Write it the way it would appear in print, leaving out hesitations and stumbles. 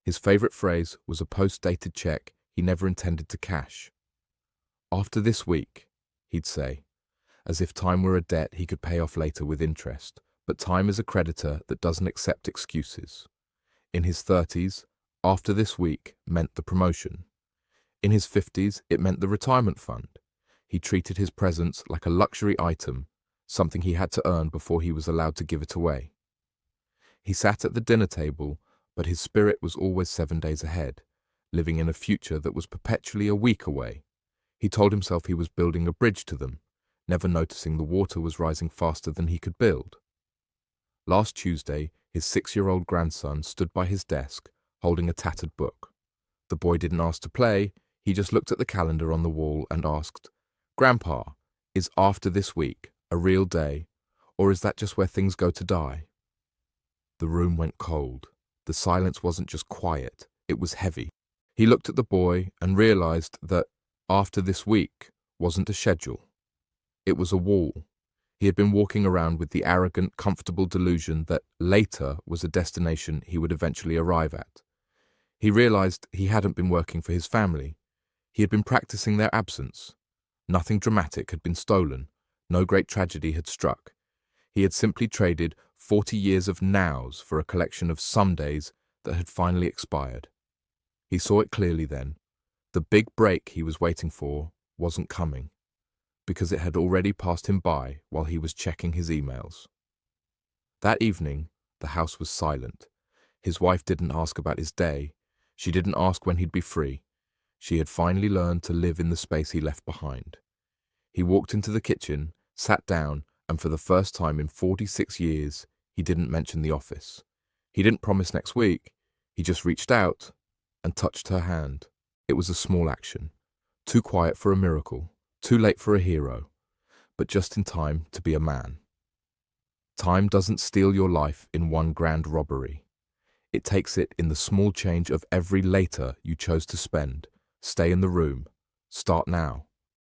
His favorite phrase was a post-dated check he never intended to cash. "After this week," he'd say, as if time were a debt he could pay off later with interest. But time is a creditor that doesn't accept excuses. In his 30s, after this week meant the promotion. In his 50s, it meant the retirement fund. He treated his presence like a luxury item, something he had to earn before he was allowed to give it away. He sat at the dinner table, but his spirit was always 7 days ahead, living in a future that was perpetually a week away. He told himself he was building a bridge to them, never noticing the water was rising faster than he could build. Last Tuesday, his 6-year-old grandson stood by his desk, holding a tattered book. The boy didn't ask to play, he just looked at the calendar on the wall and asked, "Grandpa, is after this week a real day, or is that just where things go to die?" The room went cold. The silence wasn't just quiet, it was heavy. He looked at the boy and realized that after this week wasn't a schedule. It was a wall. He had been walking around with the arrogant, comfortable delusion that later was a destination he would eventually arrive at. He realized he hadn't been working for his family. He had been practicing their absence. Nothing dramatic had been stolen. No great tragedy had struck. He had simply traded 40 years of nows for a collection of somedays that had finally expired. He saw it clearly then. The big break he was waiting for wasn't coming, because it had already passed him by while he was checking his emails. That evening, the house was silent. His wife didn't ask about his day. She didn't ask when he'd be free. She had finally learned to live in the space he left behind. He walked into the kitchen, sat down, and for the first time in 46 years, he didn't mention the office. He didn't promise next week. He just reached out and touched her hand. It was a small action, too quiet for a miracle. Too late for a hero, but just in time to be a man. Time doesn't steal your life in one grand robbery. It takes it in the small change of every later you chose to spend. Stay in the room. Start now.